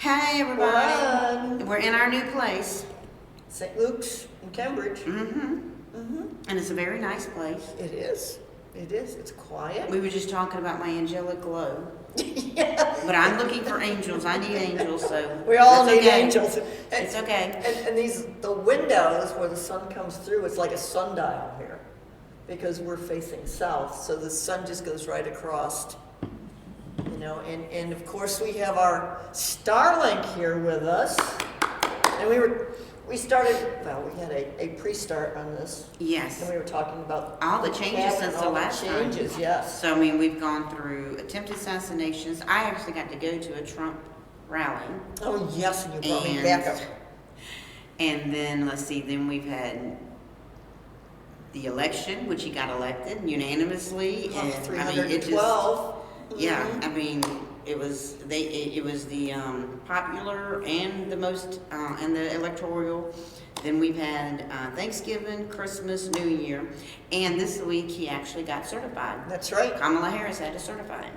Hey everybody. We're in our new place. St. Luke's in Cambridge. And it's a very nice place. It is. It is. It's quiet. We were just talking about my angelic glow. Yeah. But I'm looking for angels. I need angels, so We all that's need okay. angels. It's okay. And the windows where the sun comes through, it's like a sundial here. Because we're facing south, so the sun just goes right across. You know, and of course we have our Starlink here with us. And we had a pre-start on this. Yes. And we were talking about All the changes since the last time. changes, yes. So, I mean, we've gone through attempted assassinations. I actually got to go to a Trump rally. Oh, yes, and you brought me back up. And then, let's see, then we've had the election, which he got elected unanimously. Oh, And, I mean, it just, 312. yeah, I mean, it was the popular and the most, and the electoral. Then we've had Thanksgiving, Christmas, New Year, and this week he actually got certified. That's right. Kamala Harris had to certify him.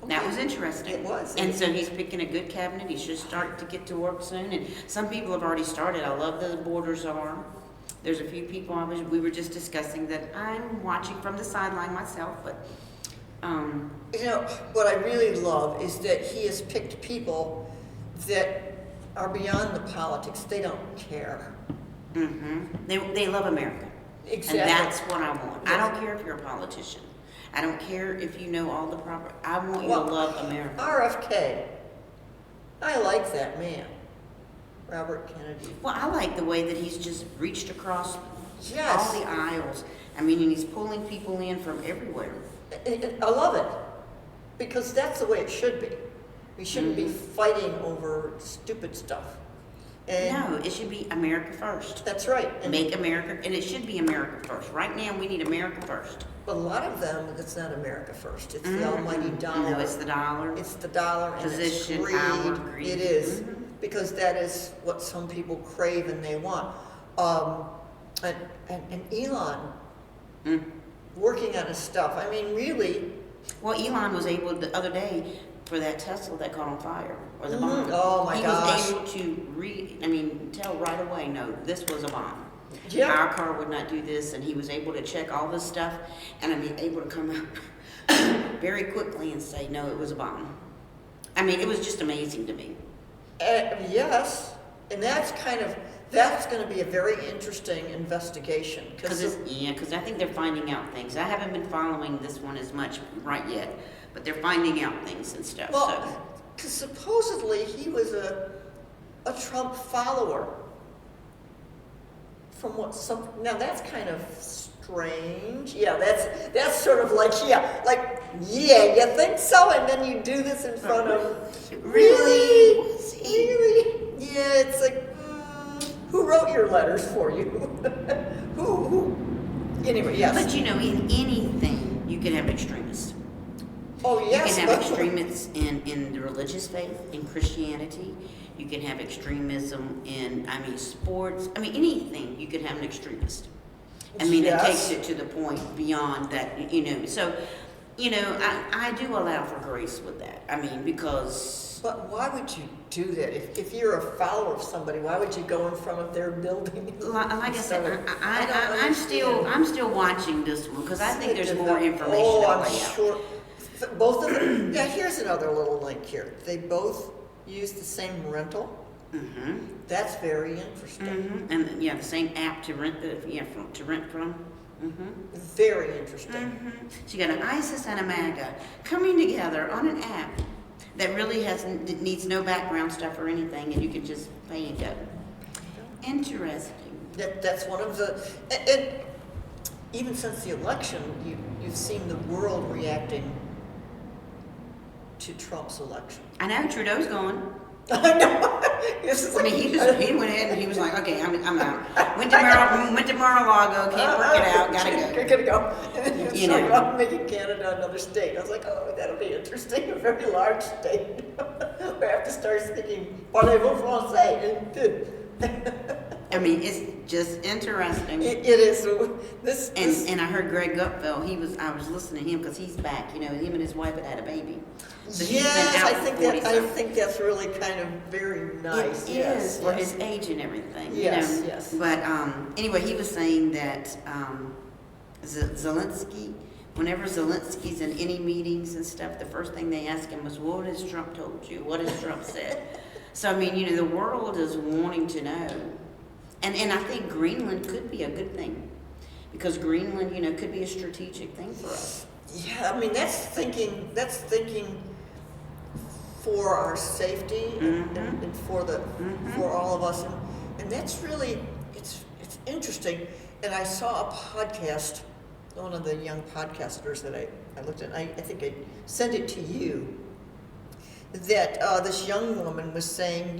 That was interesting. It was. And so he's picking a good cabinet. He should start to get to work soon. And some people have already started. I love the borders are. There's a few people we were just discussing that I'm watching from the sideline myself, but You know, what I really love is that he has picked people that are beyond the politics. They don't care. they love America. Exactly. And that's what I want. I don't care if you're a politician. I don't care if you know all the proper. I want you to love America. RFK. I like that man. Robert Kennedy. Well, I like the way that he's just reached across Yes. all the aisles. I mean, and he's pulling people in from everywhere. I love it. Because that's the way it should be. We shouldn't be fighting over stupid stuff. And No, it should be America first. that's right. And Make America, and it should be America first. Right now, we need America first. a lot of them, it's not America first. It's the almighty dollar. No, it's the dollar. It's the dollar and Position, it's greed. power, greed. It is. Because that is what some people crave and they want. And Elon working on his stuff. I mean, really. Well, Elon was able the other day for that Tesla that caught on fire or the bomb. Oh my gosh. He was able to tell right away, no, this was a bomb. Yeah. Our car would not do this, and he was able to check all this stuff, and able to come out very quickly and say, no, it was a bomb. I mean, it was just amazing to me. Yes. And that's going to be a very interesting investigation. Because I think they're finding out things. I haven't been following this one as much right yet, but they're finding out things and stuff. Well, because supposedly he was a Trump follower. Now that's kind of strange. Yeah, that's sort of like, you think so? And then you do this in front of, really? Yeah, it's like, who wrote your letters for you? who? Anyway, yes. But in anything, you can have extremists. Oh, yes. You can have extremists in the religious faith, in Christianity. You can have extremism in, sports. Anything, you could have an extremist. Yes. It takes it to the point beyond that, So, I do allow for grace with that. Because... But why would you do that? If you're a follower of somebody, why would you go in front of their building? Like I said, I'm still watching this one because I think there's more information. Oh, I'm sure. Both of them. Yeah, here's another little link here. They both use the same rental. That's very interesting. And the same app to rent from. Very interesting. So you got an ISIS and a MAGA coming together on an app that really needs no background stuff or anything, and you can just pay and go. Interesting. That's one of the. And even since the election, you've seen the world reacting to Trump's election. I know Trudeau's gone. I know. He went ahead and he was like, okay, I'm out. Went to Mar-a-Lago, can't work it out, gotta go. I'm making Canada another state. I was like, oh, that'll be interesting. A very large state. We have to start speaking parlez-vous français. I mean, it's just interesting. It is, this, And I heard Greg Gutfeld, I was listening to him because he's back, him and his wife had a baby. So he's been yes, out I for think 40 that, I something. think that's really kind of very nice. It Yes, is for yes. his age and everything. Yes, yes. But anyway, he was saying that Zelensky, whenever Zelensky's in any meetings and stuff, the first thing they ask him was, "What has Trump told you? What has Trump said?" So I mean, the world is wanting to know, and I think Greenland could be a good thing, because Greenland, could be a strategic thing for us. Yeah, I mean, that's thinking for our safety and for all of us, and that's really, it's interesting. And I saw a podcast, one of the young podcasters that I looked at, I think I sent it to you, that this young woman was saying,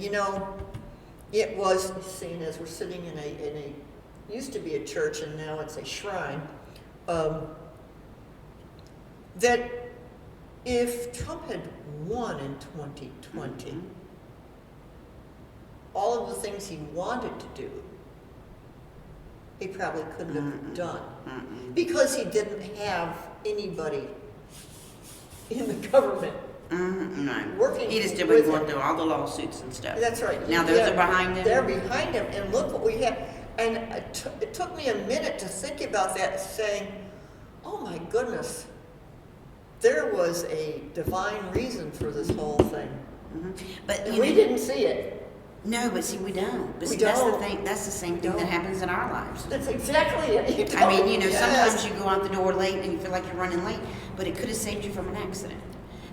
it was, seeing as we're sitting in a used to be a church and now it's a shrine, that if Trump had won in 2020, all of the things he wanted to do, he probably couldn't have done. Because he didn't have anybody in the government No. working He just did with going him. through all the lawsuits and stuff. That's right. Now those are behind him? They're behind him, and look what we have. And it took me a minute to think about that, saying, oh my goodness, there was a divine reason for this whole thing. But And we didn't see it. No, but see, we don't. But We see, that's the don't. thing. That's the same thing Don't. that happens in our lives. That's exactly it. You I mean, don't. Yes. sometimes you go out the door late and you feel like you're running late, but it could have saved you from an accident.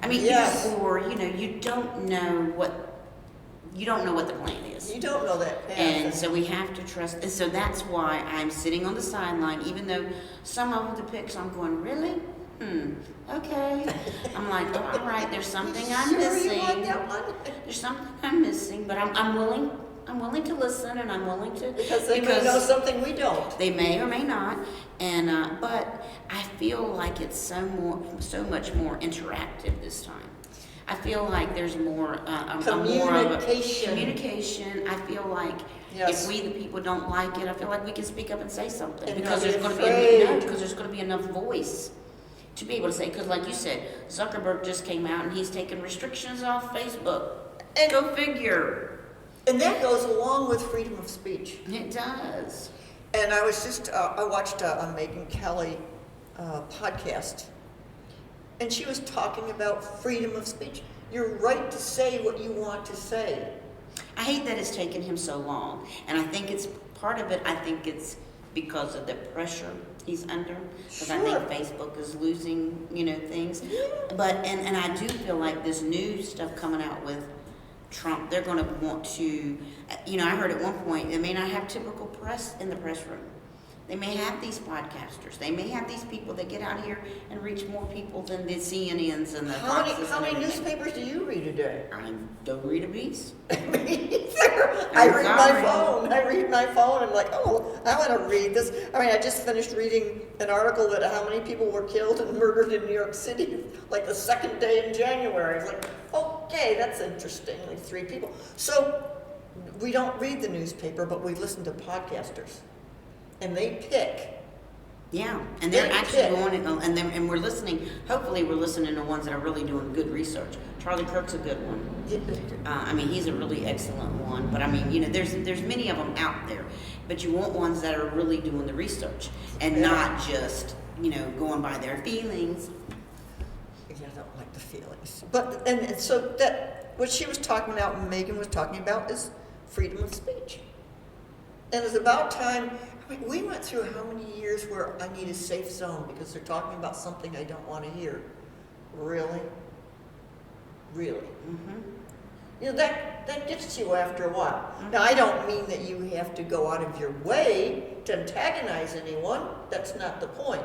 I mean, Yes. or you don't know what the plan is. You don't know that path. And so we have to trust. And so that's why I'm sitting on the sideline, even though some of the picks I'm going, really? Okay. I'm like, oh, all right, there's something I'm Sure missing. you want that one? There's something I'm missing, but I'm willing to listen, and I'm willing to Because they may know something we don't. they may or may not, and but I feel like it's so much more interactive this time. I feel like there's more more of a communication. I feel like Yes. if we the people don't like it, I feel like we can speak up and say something, And because not there's be going to be afraid. because there's going to be enough voice to be able to say. Because like you said, Zuckerberg just came out and he's taking restrictions off Facebook. And- Go figure. And that goes along with freedom of speech. It does. And I was just, I watched a Megyn Kelly podcast, and she was talking about freedom of speech. Your right to say what you want to say. I hate that it's taken him so long, and I think it's part of it. I think it's because of the pressure he's under, because I think Sure. Facebook is losing, things. Yeah. But and I do feel like this new stuff coming out with Trump, they're going to want to, I heard at one point they may not have typical press in the press room. They may have these podcasters. They may have these people that get out here and reach more people than the CNNs and the Foxes How many and everything. newspapers do you read a day? I don't read a piece. I I'm read my sorry. phone. I read my phone. I'm like, oh, I want to read this. I mean, I just finished reading an article that how many people were killed and murdered in New York City, like the second day in January. It's like, okay, that's interesting. Like 3 people. So we don't read the newspaper, but we listen to podcasters, and they pick. Yeah, and they're They actually pick. going and we're listening. Hopefully, we're listening to ones that are really doing good research. Charlie Kirk's a good one. I mean, he's a really excellent one. But I mean, there's many of them out there. But you want ones that are really doing the research and Yeah. not just going by their feelings. Yeah, I don't like the feelings. But and so that what she was talking about, and Megan was talking about, is freedom of speech. And it's about time. I mean, we went through how many years where I need a safe zone because they're talking about something I don't want to hear. Really? Really? That gets to you after a while. Now, I don't mean that you have to go out of your way to antagonize anyone. That's not the point.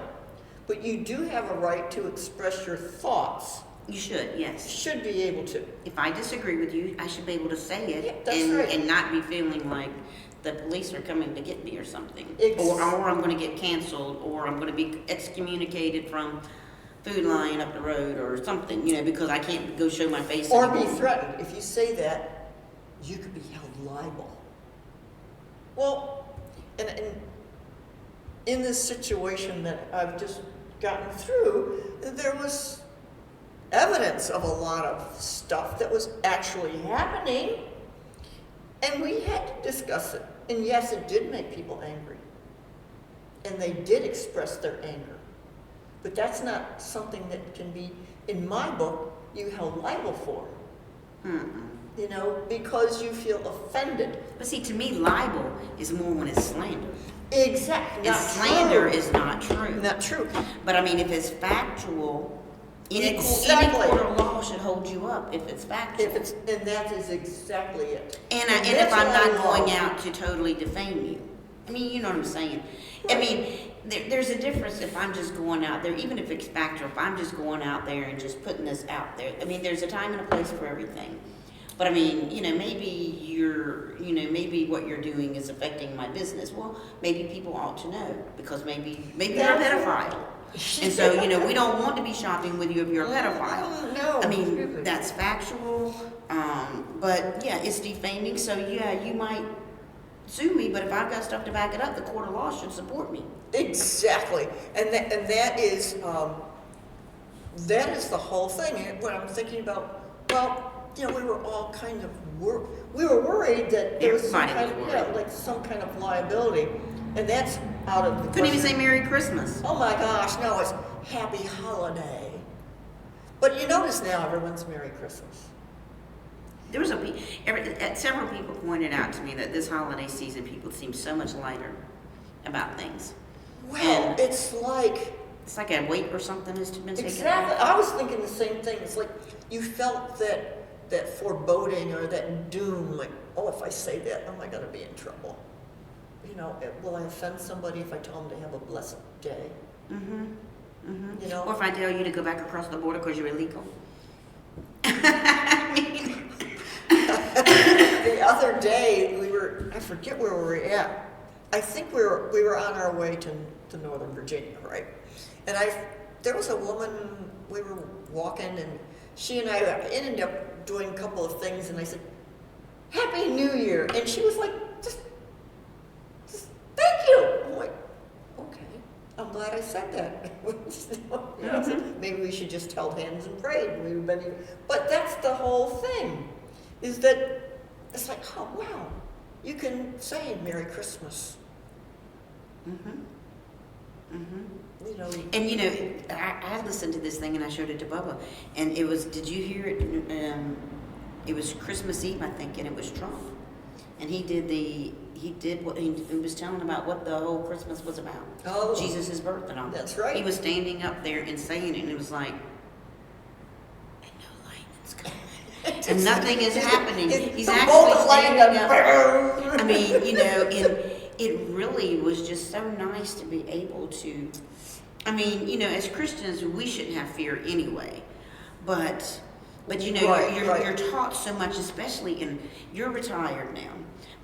But you do have a right to express your thoughts. You should, yes. Should be able to. If I disagree with you, I should be able to say it Yeah, that's right. and not be feeling like the police are coming to get me or something. Ex- Or I'm going to get canceled, or I'm going to be excommunicated from Food Lion up the road or something, because I can't go show my face Or be anymore. threatened. If you say that, you could be held liable. Well, and in this situation that I've just gotten through, there was evidence of a lot of stuff that was actually happening, and we had to discuss it. And yes, it did make people angry, and they did express their anger. But that's not something that can be, in my book, you held liable for. You know, because you feel offended. But see, to me, libel is more when it's slander. Exactly. And Not slander true. is not true. Not true. But I mean, if it's factual, any Exactly. court of law should hold you up if it's factual. And that is exactly it. And that's if I'm what not I going love. out to totally defame you. I mean, you know what I'm saying? I mean, there's a difference if I'm just going out there, even if it's factual, if I'm just going out there and just putting this out there. I mean, there's a time and a place for everything. But I mean, you know, maybe what you're doing is affecting my business. Well, maybe people ought to know because maybe you're a pedophile. And so, you know, we don't want to be shopping with you if you're a pedophile. No. I mean, that's factual. But yeah, it's defaming. So yeah, you might sue me, but if I've got stuff to back it up, the court of law should support me. Exactly. And that is the whole thing. And when I'm thinking about, well, you know, we were all kind of we were worried that there was some Everybody kind was of, worried. like some kind of liability, and that's out of the Couldn't even say question. Merry Christmas. Oh my gosh, no, it's Happy Holiday. But you notice now everyone's Merry Christmas. There was several people pointed out to me that this holiday season people seem so much lighter about things. Well, And it's like it's like a weight or something has been taken exactly. off. I was thinking the same thing. It's like you felt that foreboding or that doom. Like, oh, if I say that, am I going to be in trouble? You know, will I offend somebody if I tell them to have a blessed day? You know, Or if I tell you to go back across the border because you're illegal. I mean, the other day I forget where we were at. I think we were on our way to Northern Virginia, right? And there was a woman, we were walking, and she and I ended up doing a couple of things, and I said, Happy New Year. And she was like, just thank you. I'm like, okay, I'm glad I said that. You know, maybe we should just held hands and prayed. But that's the whole thing, is that it's like, oh, wow, you can say Merry Christmas. You know, and you know, I listened to this thing and I showed it to Bubba, and it was. Did you hear it? It was Christmas Eve, I think, and it was Trump, and he did what he was telling about what the whole Christmas was about. Oh. Jesus' birth and all. That's right. He was standing up there and saying it, and it was like, and no lightning's coming, and nothing is happening. He's the actually bolt of standing lightning. up. I mean, you know, and it really was just so nice to be able to. I mean, you know, as Christians, we shouldn't have fear anyway, but you know, Right, you're taught so much, especially you're retired now,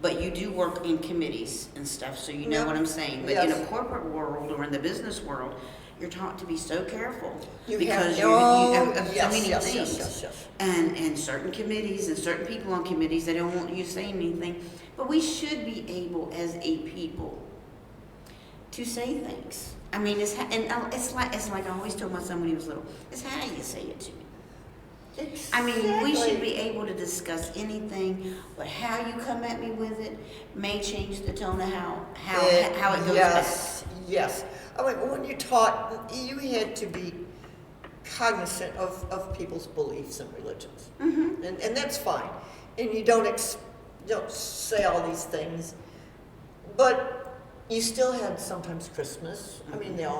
but you do work in committees and stuff, so you know Yep. what I'm saying. But in Yes. a corporate world or in the business world, you're taught to be so careful You because have- you have so yes, many yes, things. yes. And certain committees and certain people on committees, they don't want you saying anything. But we should be able, as a people, to say things. I mean, it's like I always told my son when he was little. It's how you say it to me. I mean, we should be able to discuss anything, but how you come at me with it may change the tone of how it goes Yes, yes. I mean, when you're taught, you had to be cognizant of people's beliefs and religions, and that's fine. And you don't say all these things, but you still had sometimes Christmas. I mean, the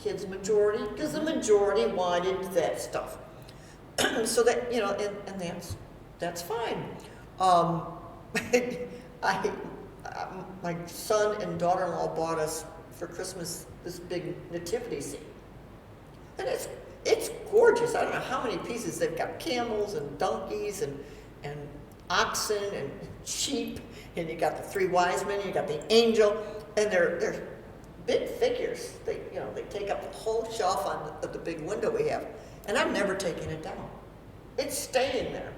kids majority, because the majority wanted that stuff. So that, you know, and that's fine. My son and daughter-in-law bought us for Christmas this big nativity scene, and it's gorgeous. I don't know how many pieces they've got: camels and donkeys and oxen and sheep, and you got the three wise men, you got the angel, and they're big figures. They take up the whole shelf on the big window we have. And I'm never taking it down. It's staying there.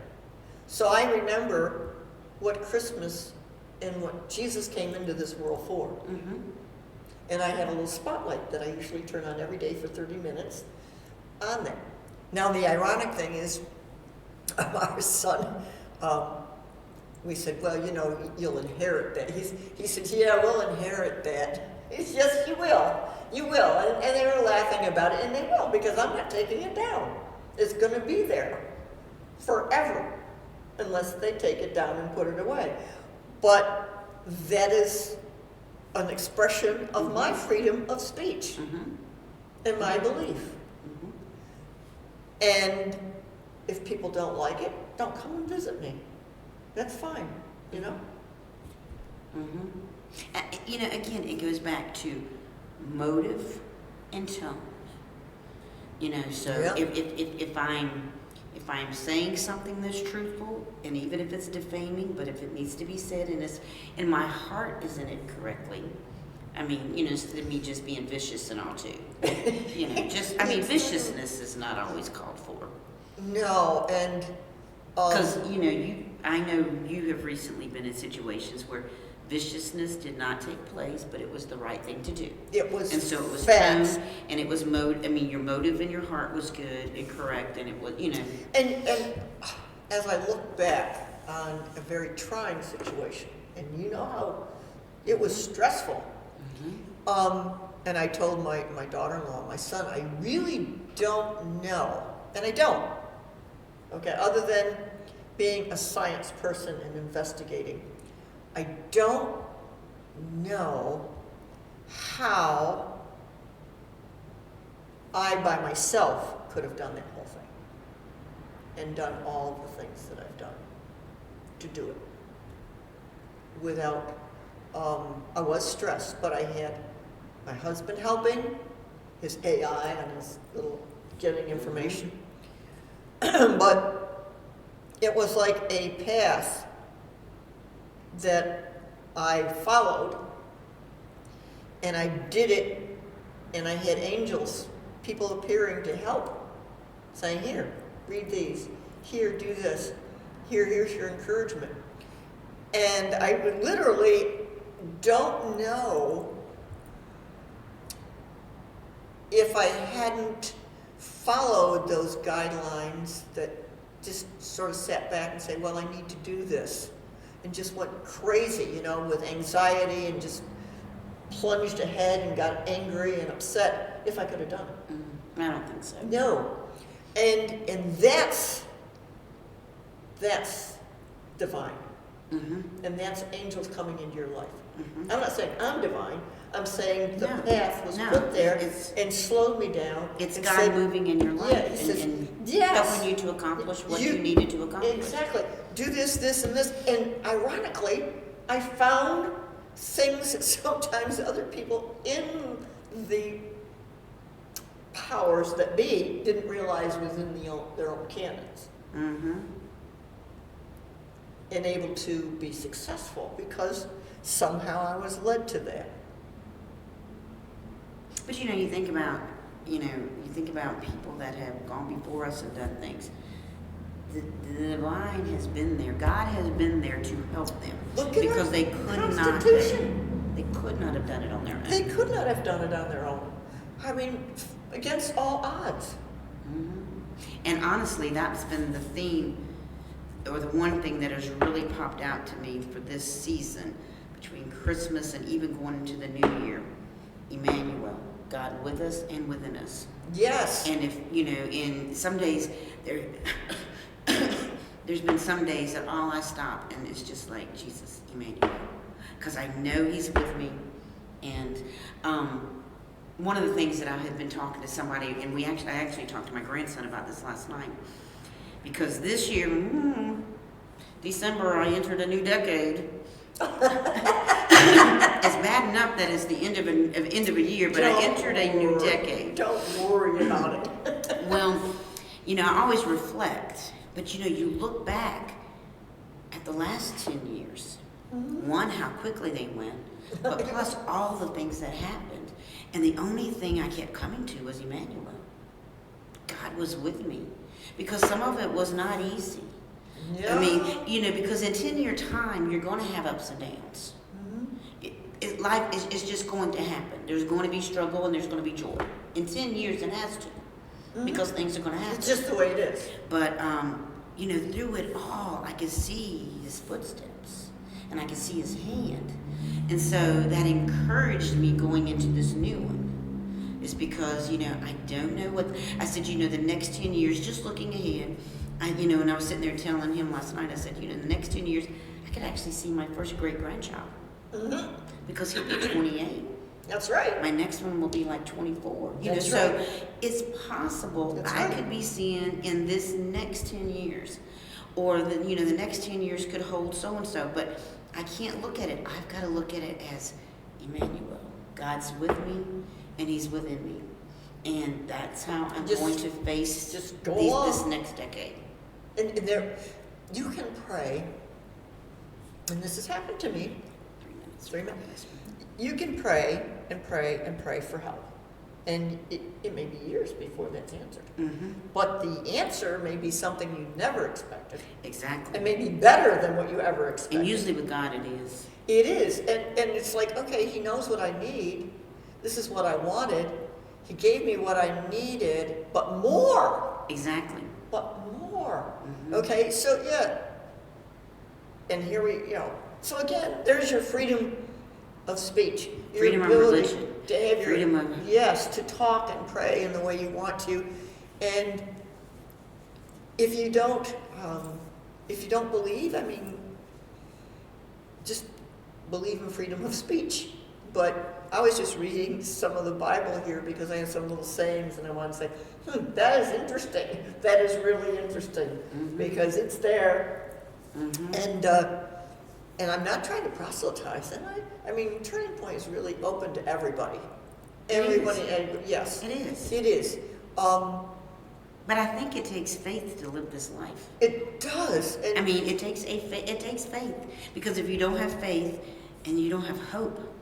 So I remember what Christmas and what Jesus came into this world for. Mm-hmm. And I have a little spotlight that I usually turn on every day for 30 minutes on there. Now, the ironic thing is, our son, we said, well, you know, you'll inherit that. He said, yeah, we'll inherit that. He said, yes, you will. You will. And they were laughing about it, and they will, because I'm not taking it down. It's going to be there forever, unless they take it down and put it away. But that is an expression of my freedom of speech Mm-hmm. and my belief. Mm-hmm. And if people don't like it, don't come and visit me. That's fine, you know? Mm-hmm. You know, again, it goes back to motive and tone. You know, so Yeah. if I'm saying something that's truthful, and even if it's defaming, but if it needs to be said and my heart is in it correctly, I mean, you know, instead of me just being vicious and all too. You know, just, I mean, viciousness is not always called for. No, and Because, you know, I know you have recently been in situations where viciousness did not take place, but it was the right thing to do. it was And so it was facts. tone, and it was I mean, your motive in your heart was good and correct, and it was, you know. And as I look back on a very trying situation, and you know how it was stressful. And I told my daughter-in-law, my son, I really don't know, and I don't, okay, other than being a science person and investigating, I don't know how I by myself could have done that whole thing and done all the things that I've done to do it without, I was stressed, but I had my husband helping, his AI and his little getting information. But it was like a path that I followed, and I did it, and I had angels, people appearing to help, saying, here, read these, here, do this, here's your encouragement. And I literally don't know if I hadn't followed those guidelines that just sort of sat back and said, well, I need to do this, and just went crazy, you know, with anxiety and just plunged ahead and got angry and upset, if I could have done it. Mm-hmm. I don't think so. No. And that's divine. Mm-hmm. And that's angels coming into your life. Mm-hmm. I'm not saying I'm divine. I'm saying the No, path was no, put there it's- and slowed me down. It's and God said, moving in your life Yeah, he says, and yes. helping you to accomplish what You- you needed to accomplish. Exactly. Do this, this, and this. And ironically, I found things that sometimes other people in the powers that be didn't realize within their own canons. Mm-hmm. And able to be successful because somehow I was led to that. But you know, you think about people that have gone before us and done things. The divine has been there. God has been there to help them. Look at because our they could not. Constitution. They could not have done it on their own. They could not have done it on their own. I mean, against all odds. Mhm. And honestly, that's been the theme, or the one thing that has really popped out to me for this season, between Christmas and even going into the new year. Emmanuel, God with us and within us. Yes. And if, you know, in some days, there's been some days that all I stop and it's just like, Jesus, Emmanuel. Because I know He's with me. And one of the things that I had been talking to somebody, and I actually talked to my grandson about this last night. Because this year, December, I entered a new decade. It's bad enough that it's the end of a year, but I entered a new decade. Don't worry about it. Well, you know, I always reflect, but you know, you look back at the last 10 years. One, how quickly they went, but plus all the things that happened. And the only thing I kept coming to was Emmanuel. God was with me. Because some of it was not easy. Yeah. I mean, You know, because in 10-year time, you're going to have ups and downs. Life is just going to happen. There's going to be struggle and there's going to be joy. In 10 years, it has to, because things are going to happen. It's just the way it is. But, you know, through it all, I could see his footsteps and I could see his hand. And so that encouraged me going into this new one. Is because, you know, I don't know what, I said, you know, the next 10 years, just looking ahead, you know, and I was sitting there telling him last night, I said, you know, in the next 10 years, I could actually see my first great-grandchild. Because he'll be 28. That's right. My next one will be like 24. You That's know, right. so it's possible That's I right. could be seeing in this next 10 years, or the, you know, the next 10 years could hold so-and-so, but I can't look at it. I've got to look at it as Emmanuel. God's with me, and he's within me. And that's how I'm going to face just go this along. next decade. And there, you can pray, and this has happened to me. 3 minutes. 3 minutes. You can pray and pray and pray for help. And it may be years before that's answered. But the answer may be something you never expected. Exactly. And may be better than what you ever expected. And usually with God it is. It is. And it's like, okay, he knows what I need. This is what I wanted. He gave me what I needed, but more. Exactly. But more. Okay, so yeah. And here we, you know, so again, there's your freedom of speech. Your Freedom of ability religion. to have Freedom your, of- yes, to talk and pray in the way you want to. And if you don't believe, I mean, just believe in freedom of speech. But I was just reading some of the Bible here because I have some little sayings and I want to say, that is interesting. That is really interesting because it's there. And I'm not trying to proselytize. And I mean, Turning Point is really open to everybody. Everybody, yes. It is. It is. But I think it takes faith to live this life. It does. And I mean, it takes faith, because if you don't have faith and you don't have hope,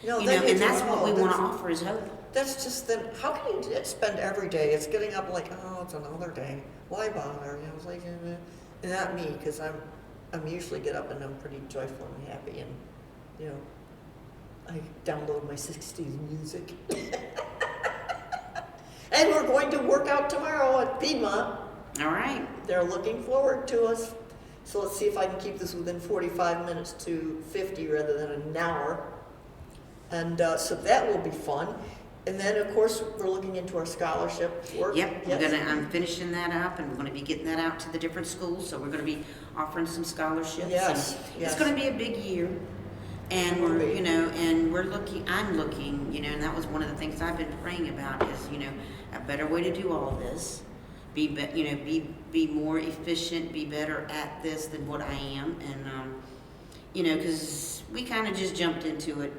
no, you then know, and think, that's what oh, we want to that's- offer is hope. That's just then, how can you spend every day? It's getting up like, oh, it's another day. Why bother? You know, it's like, and not me, because I'm usually get up and I'm pretty joyful and happy, and you know, I download my 60s music. And we're going to work out tomorrow at Piedmont. All right. They're looking forward to us. So let's see if I can keep this within 45 minutes to 50 rather than an hour. And so that will be fun. And then, of course, we're looking into our scholarship work. Yep. Yes. I'm finishing that up, and we're gonna be getting that out to the different schools. So we're gonna be offering some scholarships. Yes, And yes. It's gonna be a big year. And Will we're, be. you know, and I'm looking, you know, and that was one of the things I've been praying about is, you know, a better way to do all of this. Be more efficient, be better at this than what I am. And, you know, because we kind of just jumped into it.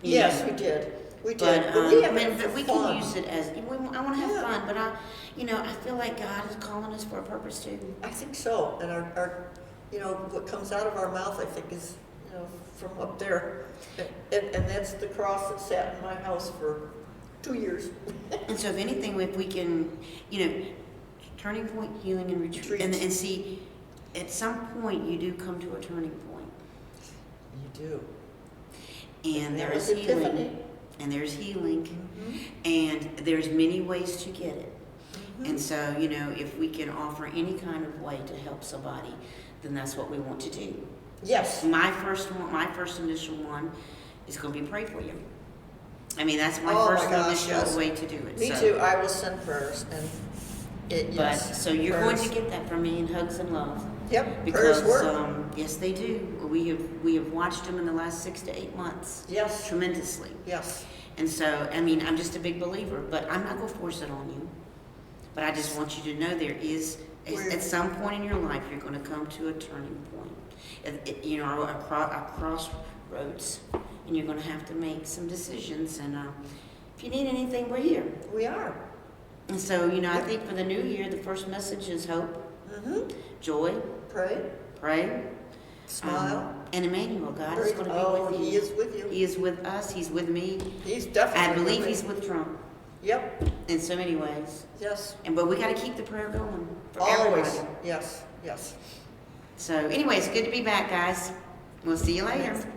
you Yes, know. we did. We But, did. But we have it but for we fun. can use it as, I want to have Yeah. fun, but I feel like God is calling us for a purpose too. I think so. And our, you know, what comes out of our mouth, I think, is, you know, from up there. And that's the cross that sat in my house for 2 years. And so if anything, if we can, you know, Turning Point Healing and Retreat, and see, at some point you do come to a turning point. You do. And there that is was healing. Epiphany. And there's healing. Mm-hmm. And there's many ways to get it. And so, you know, if we can offer any kind of way to help somebody, then that's what we want to do. Yes. My first initial one is going to be pray for you. I mean, that's my Oh my first gosh, initial yes. way to do it. Me so. too. I will send prayers and it. But Yes. so you're going prayers. to get that from me in hugs and love. Yep. Because Prayers work. yes, they do. We have watched them in the last 6 to 8 months Yes. tremendously. Yes. And so, I mean, I'm just a big believer, but I'm not going to force it on you. But I just want you to know there is, at some point in your life, you're going to come to a turning point. You know, a crossroads, and you're going to have to make some decisions. And if you need anything, we're here. We are. And so, you know, I think for the new year, the first message is hope, joy, Pray. pray, Smile. and Emmanuel. God is Pray. going to be Oh, with you. he is with you. He is with us. He's with me. He's definitely. I believe with he's me. with Trump Yep. in so many ways. Yes. But we got to keep the prayer going for Always. everybody. Yes. Yes. So anyway, it's good to be back, guys. We'll see you later.